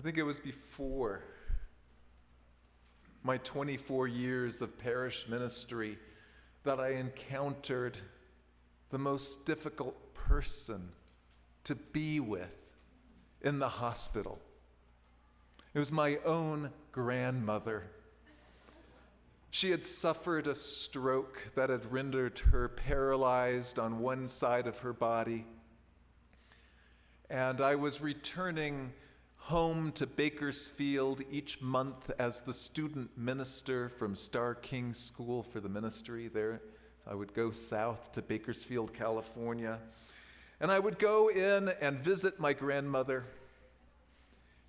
think it was before my 24 years of parish ministry that I encountered the most difficult person to be with in the hospital. It was my own grandmother. She had suffered a stroke that had rendered her paralyzed on one side of her body. And I was returning home to Bakersfield each month as the student minister from Star King School for the Ministry there. I would go south to Bakersfield, California, and I would go in and visit my grandmother,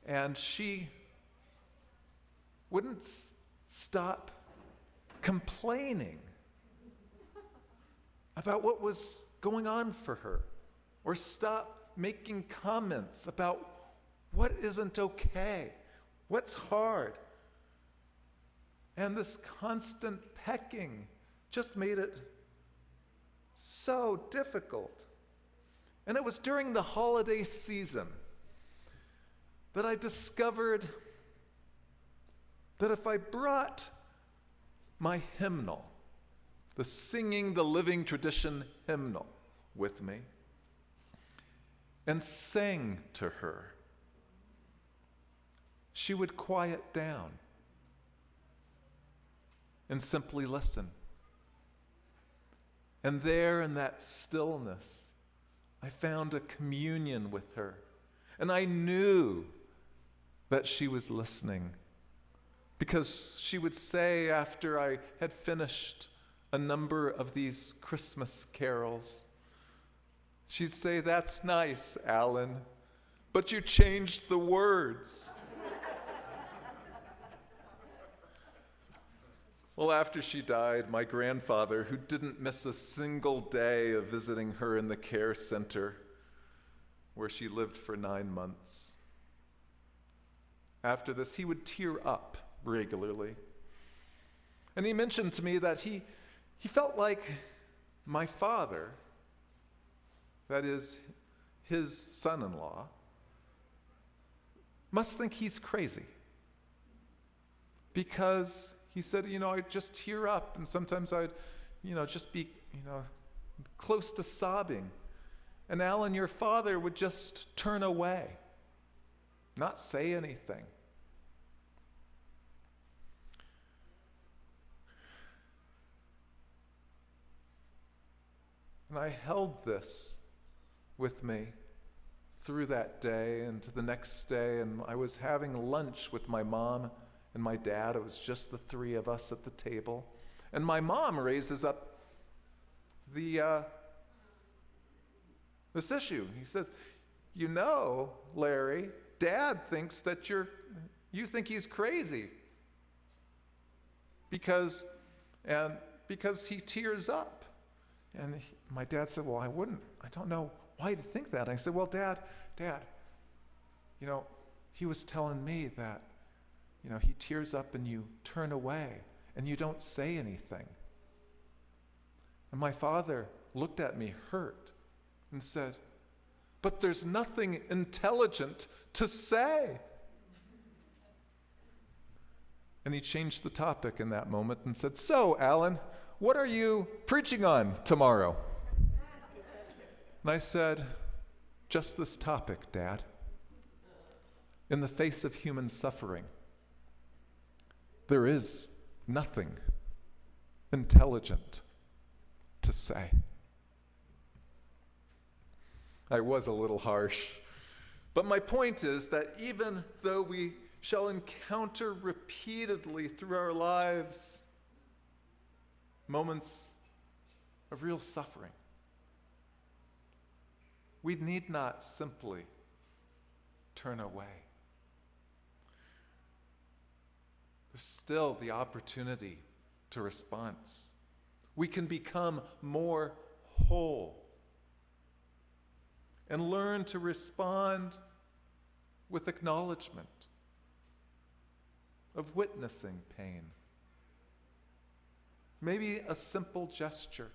and she wouldn't stop complaining about what was going on for her, or stop making comments about what isn't okay, what's hard. And this constant pecking just made it so difficult. And it was during the holiday season that I discovered that if I brought my hymnal, the Singing the Living Tradition hymnal, with me and sang to her, she would quiet down and simply listen. And there in that stillness, I found a communion with her. And I knew that she was listening, because she would say, after I had finished a number of these Christmas carols, she'd say, "That's nice, Alan, but you changed the words." Well, after she died, my grandfather, who didn't miss a single day of visiting her in the care center where she lived for 9 months, after this, he would tear up regularly. And he mentioned to me that he felt like my father, that is, his son-in-law, must think he's crazy. Because he said, I'd just tear up, and sometimes I'd, just be, close to sobbing. And Alan, your father would just turn away, not say anything. And I held this with me through that day and to the next day, and I was having lunch with my mom and my dad. It was just the three of us at the table. And my mom raises up this issue. He says, Larry, Dad thinks that you think he's crazy because he tears up. And my dad said, well, I don't know why to think that. And I said, well, Dad, he was telling me that, he tears up and you turn away and you don't say anything. And my father looked at me hurt and said, but there's nothing intelligent to say. And he changed the topic in that moment and said, so, Alan, what are you preaching on tomorrow? And I said, just this topic, Dad. In the face of human suffering, there is nothing intelligent to say. I was a little harsh, but my point is that even though we shall encounter repeatedly through our lives moments of real suffering, we need not simply turn away. There's still the opportunity to response. We can become more whole and learn to respond with acknowledgement of witnessing pain. Maybe a simple gesture.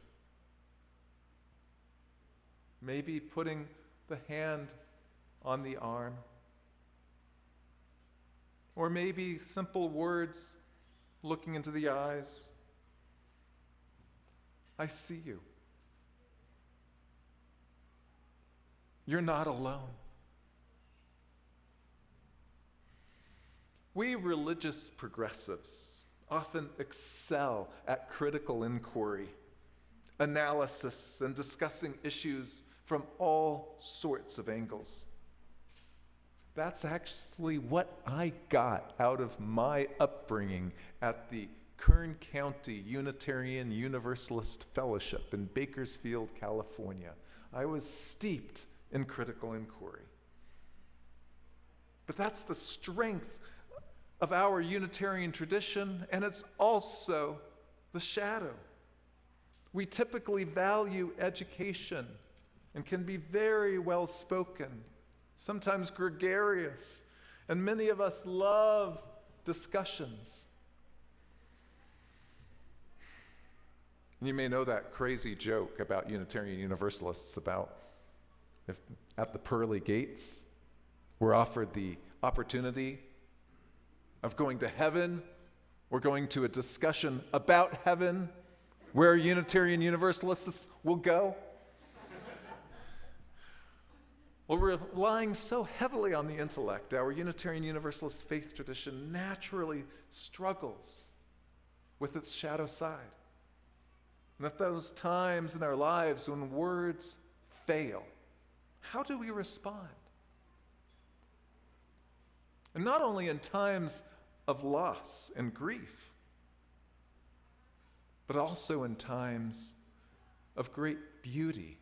Maybe putting the hand on the arm. Or maybe simple words, looking into the eyes. I see you. You're not alone. We religious progressives often excel at critical inquiry, analysis, and discussing issues from all sorts of angles. That's actually what I got out of my upbringing at the Kern County Unitarian Universalist Fellowship in Bakersfield, California. I was steeped in critical inquiry. But that's the strength of our Unitarian tradition, and it's also the shadow. We typically value education and can be very well spoken, sometimes gregarious, and many of us love discussions. You may know that crazy joke about Unitarian Universalists about if at the pearly gates we're offered the opportunity of going to heaven or going to a discussion about heaven, where Unitarian Universalists will go. Well, we're relying so heavily on the intellect. Our Unitarian Universalist faith tradition naturally struggles with its shadow side. And at those times in our lives when words fail, how do we respond? And not only in times of loss and grief, but also in times of great beauty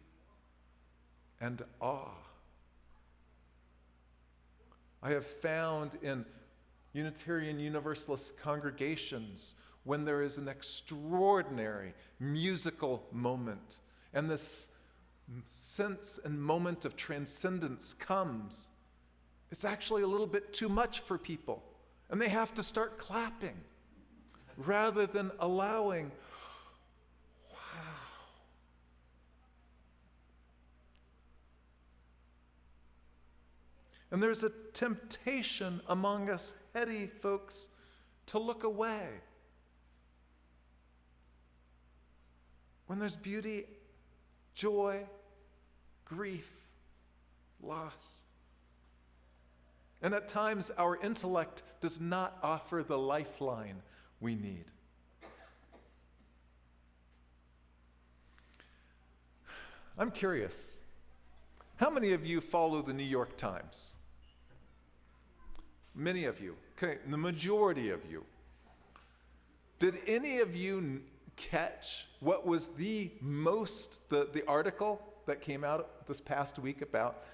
and awe. I have found in Unitarian Universalist congregations when there is an extraordinary musical moment and this sense and moment of transcendence comes, it's actually a little bit too much for people, and they have to start clapping rather than allowing, wow. And there's a temptation among us heady folks to look away when there's beauty, joy, grief, loss. And at times, our intellect does not offer the lifeline we need. I'm curious, how many of you follow the New York Times? Many of you. Okay, the majority of you. Did any of you catch what was the article that came out this past week about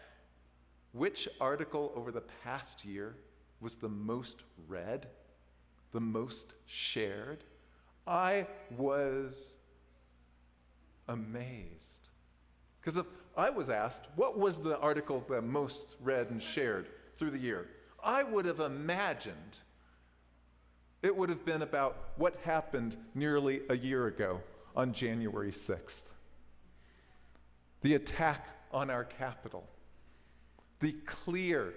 which article over the past year was the most read, the most shared? I was amazed. Because if I was asked, what was the article the most read and shared through the year? I would have imagined it would have been about what happened nearly a year ago on January 6th. The attack on our Capitol. The clear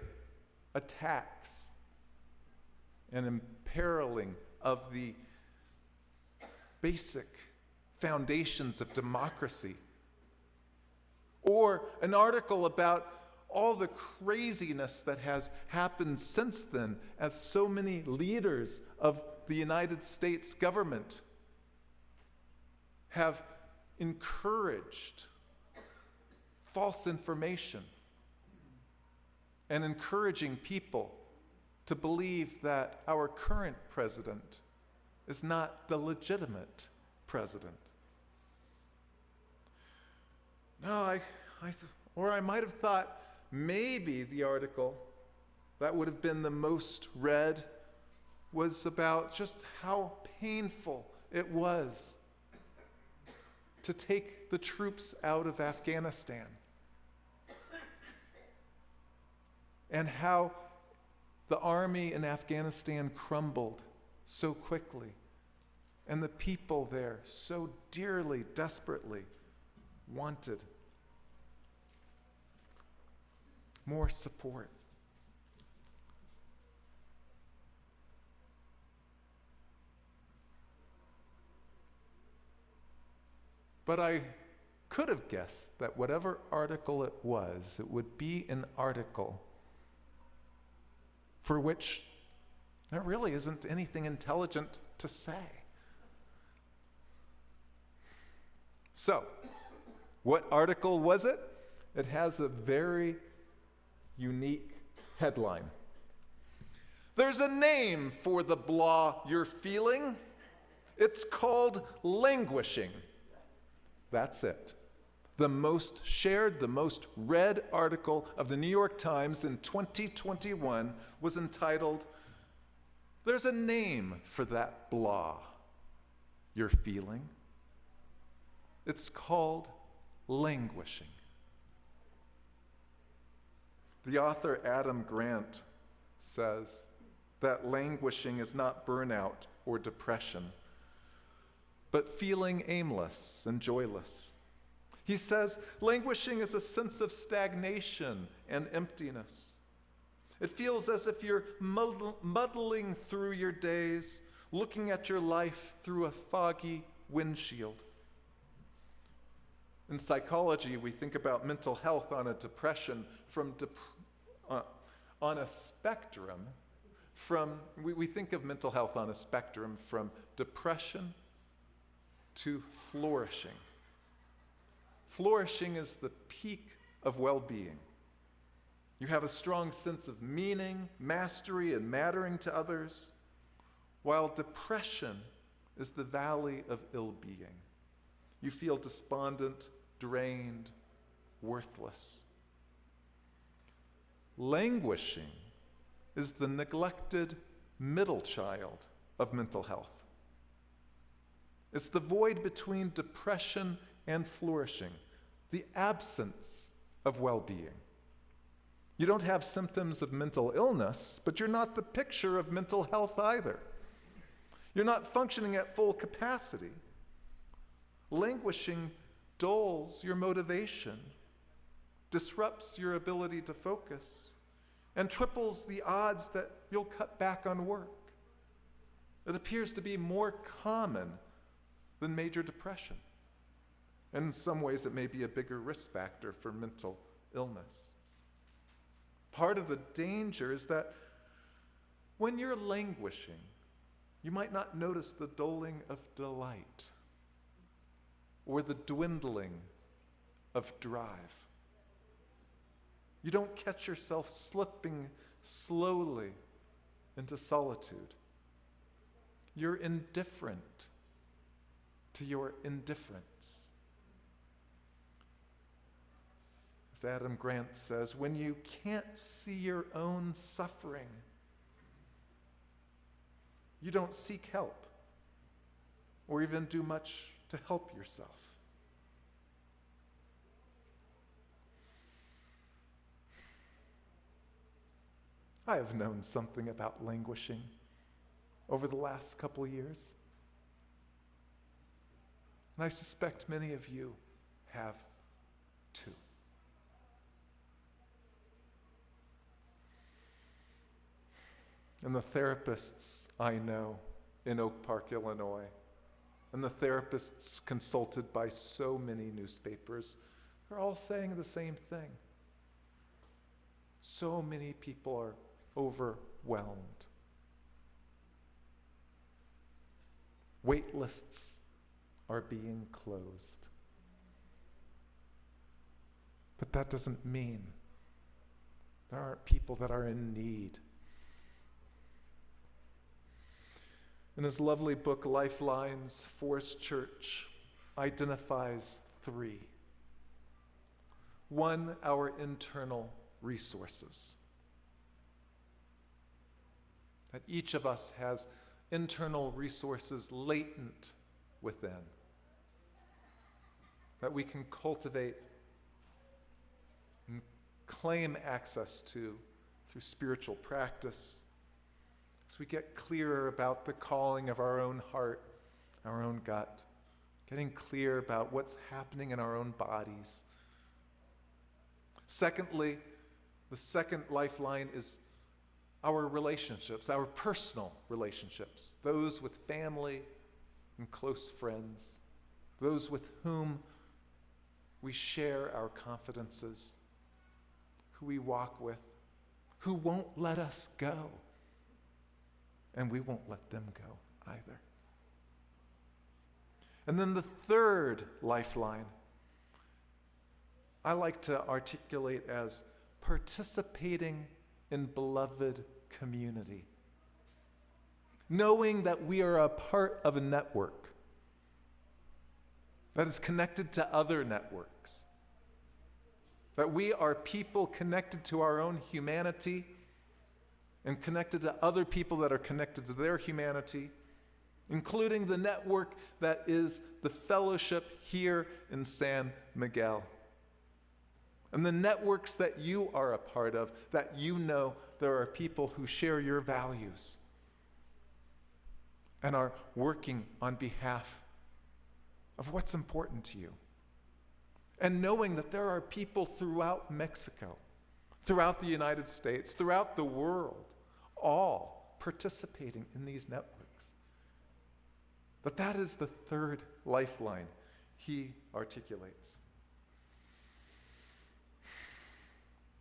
attacks and imperiling of the basic foundations of democracy. Or an article about all the craziness that has happened since then as so many leaders of the United States government have encouraged false information and encouraging people to believe that our current president is not the legitimate president. No, I might have thought maybe the article that would have been the most read was about just how painful it was to take the troops out of Afghanistan and how the army in Afghanistan crumbled so quickly and the people there so dearly, desperately wanted more support. But I could have guessed that whatever article it would be an article for which there really isn't anything intelligent to say. So, what article was it? It has a very unique headline. There's a name for the blah you're feeling. It's called languishing. That's it. The most shared, the most read article of the New York Times in 2021 was entitled, "There's a name for that blah you're feeling. It's called languishing." The author Adam Grant says that languishing is not burnout or depression, but feeling aimless and joyless. He says languishing is a sense of stagnation and emptiness. It feels as if you're muddling through your days, looking at your life through a foggy windshield. In psychology, we think about mental health on a depression on a spectrum we think of mental health on a spectrum from depression to flourishing. Flourishing is the peak of well-being. You have a strong sense of meaning, mastery, and mattering to others, while depression is the valley of ill-being. You feel despondent, drained, worthless. Languishing is the neglected middle child of mental health. It's the void between depression and flourishing, the absence of well-being. You don't have symptoms of mental illness, but you're not the picture of mental health either. You're not functioning at full capacity. Languishing dulls your motivation, disrupts your ability to focus, and triples the odds that you'll cut back on work. It appears to be more common than major depression. And in some ways, it may be a bigger risk factor for mental illness. Part of the danger is that when you're languishing, you might not notice the dulling of delight or the dwindling of drive. You don't catch yourself slipping slowly into solitude. You're indifferent to your indifference. As Adam Grant says, when you can't see your own suffering, you don't seek help or even do much to help yourself. I have known something about languishing over the last couple of years. And I suspect many of you have too. And the therapists I know in Oak Park, Illinois, and the therapists consulted by so many newspapers are all saying the same thing. So many people are overwhelmed. Wait lists are being closed. But that doesn't mean there aren't people that are in need. In his lovely book, Lifelines, Forest Church identifies 3. 1, our internal resources. That each of us has internal resources latent within that we can cultivate and claim access to through spiritual practice, as we get clearer about the calling of our own heart, our own gut, getting clear about what's happening in our own bodies. Secondly, the second lifeline is our relationships, our personal relationships, those with family and close friends. those with whom we share our confidences, who we walk with, who won't let us go, and we won't let them go either. And then the third lifeline I like to articulate as participating in beloved community. Knowing that we are a part of a network that is connected to other networks. That we are people connected to our own humanity and connected to other people that are connected to their humanity, including the network that is the fellowship here in San Miguel. And the networks that you are a part of, that you know there are people who share your values and are working on behalf of what's important to you. And knowing that there are people throughout Mexico, throughout the United States, throughout the world, all participating in these networks. That is the third lifeline he articulates.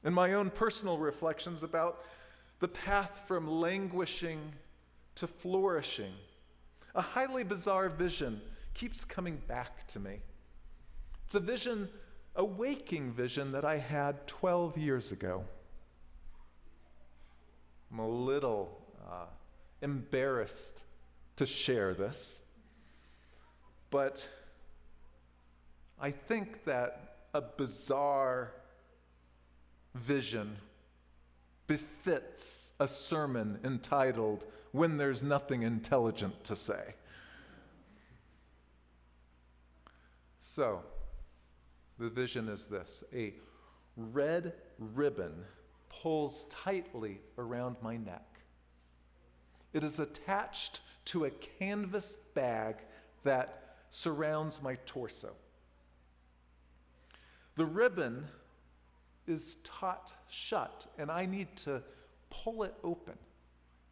In my own personal reflections about the path from languishing to flourishing, a highly bizarre vision keeps coming back to me. It's a vision, a waking vision that I had 12 years ago. I'm a little embarrassed to share this, but I think that a bizarre vision befits a sermon entitled, "When There's Nothing Intelligent to Say." So, the vision is this: a red ribbon pulls tightly around my neck. It is attached to a canvas bag that surrounds my torso. The ribbon is taut shut, and I need to pull it open.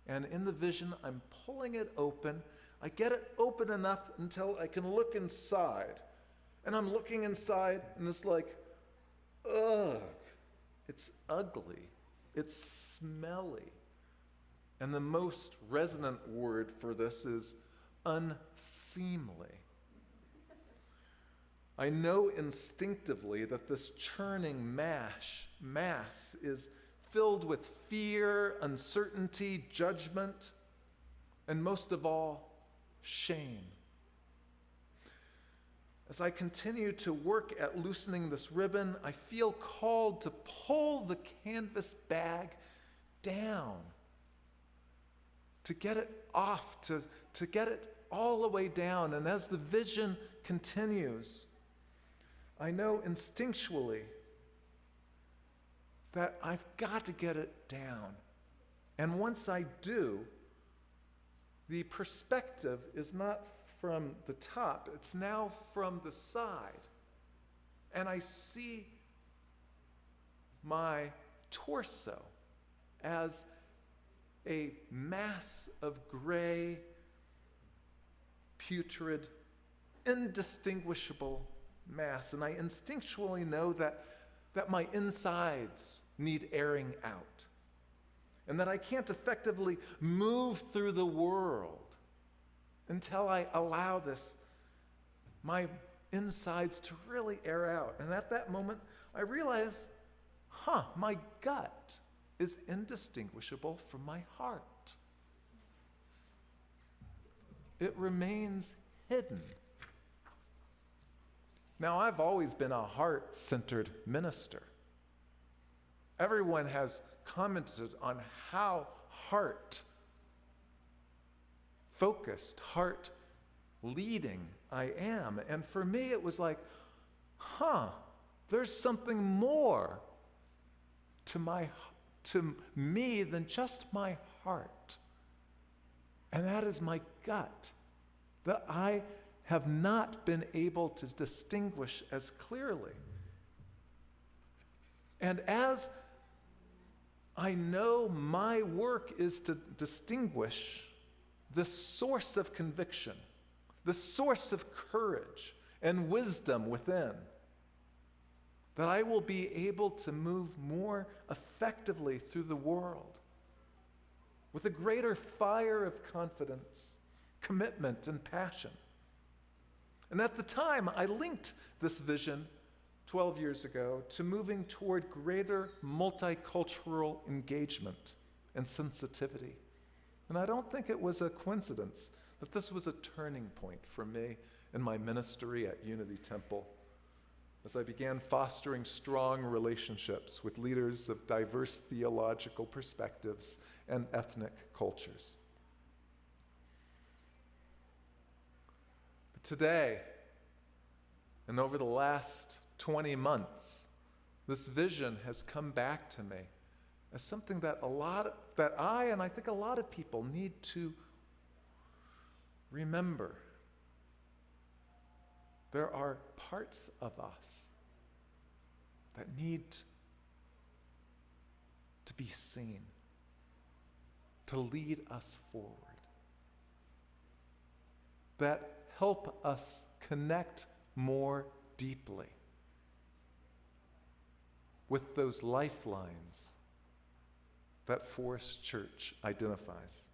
And in the vision, I'm pulling it open. I get it open enough until I can look inside. And I'm looking inside, and it's like, ugh, it's ugly, it's smelly. And the most resonant word for this is unseemly. I know instinctively that this churning mass is filled with fear, uncertainty, judgment, and most of all, shame. As I continue to work at loosening this ribbon, I feel called to pull the canvas bag down, to get it off, to get it all the way down. And as the vision continues, I know instinctually that I've got to get it down. And once I do, the perspective is not from the top, it's now from the side. And I see my torso as a mass of gray, putrid, indistinguishable mass. And I instinctually know that my insides need airing out, and that I can't effectively move through the world until I allow my insides to really air out. And at that moment, I realize, my gut is indistinguishable from my heart. It remains hidden. Now, I've always been a heart-centered minister. Everyone has commented on how heart-focused, heart-leading I am. And for me, it was like, there's something more to me than just my heart. And that is my gut, that I have not been able to distinguish as clearly. And as I know my work is to distinguish the source of conviction, the source of courage, and wisdom within, that I will be able to move more effectively through the world with a greater fire of confidence, commitment, and passion. And at the time, I linked this vision 12 years ago to moving toward greater multicultural engagement and sensitivity. And I don't think it was a coincidence that this was a turning point for me in my ministry at Unity Temple, as I began fostering strong relationships with leaders of diverse theological perspectives and ethnic cultures. But today, and over the last 20 months, this vision has come back to me as something that I think a lot of people need to remember. There are parts of us that need to be seen, to lead us forward, that help us connect more deeply with those lifelines that Forest Church identifies.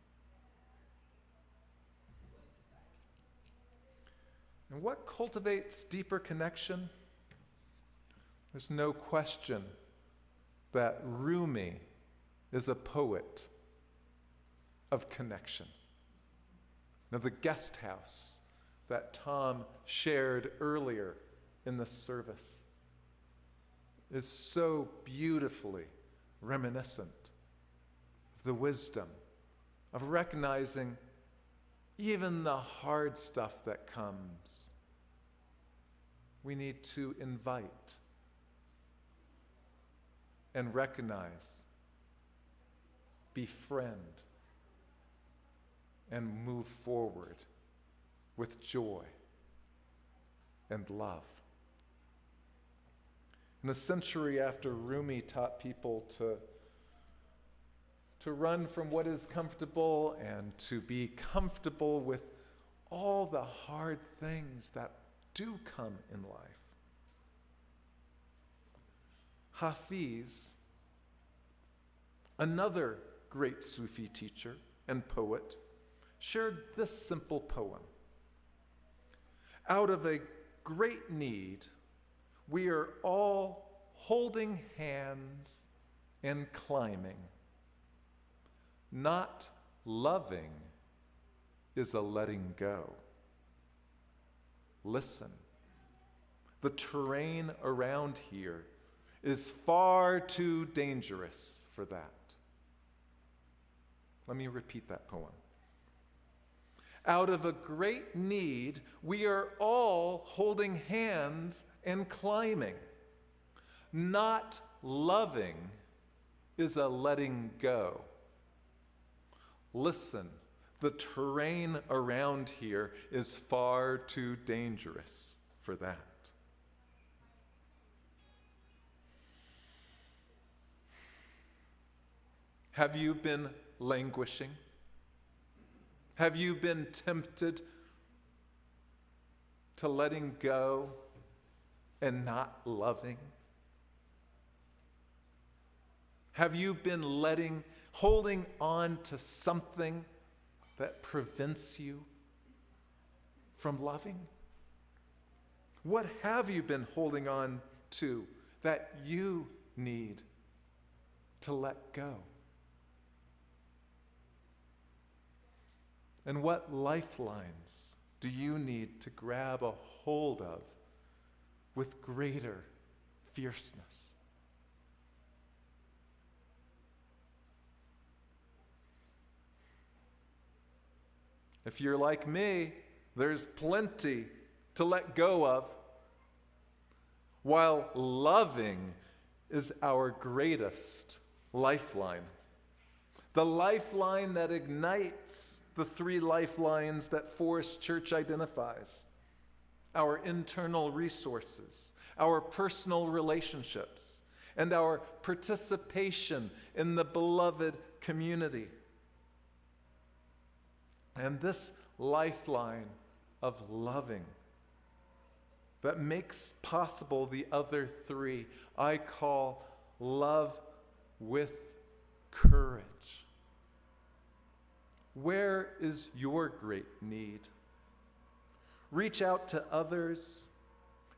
And what cultivates deeper connection? There's no question that Rumi is a poet of connection. Now, the guest house that Tom shared earlier in the service is so beautifully reminiscent of the wisdom of recognizing even the hard stuff that comes. We need to invite and recognize, befriend, and move forward with joy and love. In a century after Rumi taught people to run from what is comfortable and to be comfortable with all the hard things that do come in life, Hafiz, another great Sufi teacher and poet, shared this simple poem. Out of a great need, we are all holding hands and climbing. Not loving is a letting go. Listen, the terrain around here is far too dangerous for that. Let me repeat that poem. Out of a great need, we are all holding hands and climbing. Not loving is a letting go. Listen, the terrain around here is far too dangerous for that. Have you been languishing? Have you been tempted to letting go and not loving? Have you been holding on to something that prevents you from loving? What have you been holding on to that you need to let go? And what lifelines do you need to grab a hold of with greater fierceness? If you're like me, there's plenty to let go of, while loving is our greatest lifeline. The lifeline that ignites the three lifelines that Forest Church identifies: our internal resources, our personal relationships, and our participation in the beloved community. And this lifeline of loving that makes possible the other three, I call love with courage. Where is your great need? Reach out to others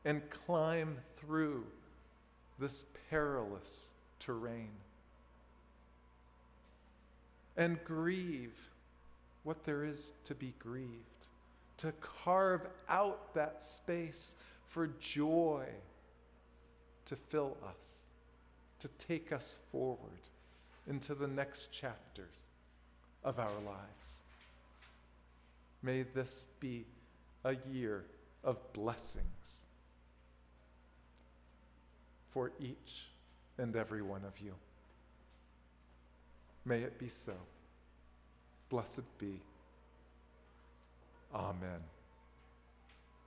and climb through this perilous terrain. And grieve what there is to be grieved, to carve out that space for joy to fill us, to take us forward into the next chapters of our lives. May this be a year of blessings for each and every one of you. May it be so. Blessed be. Amen.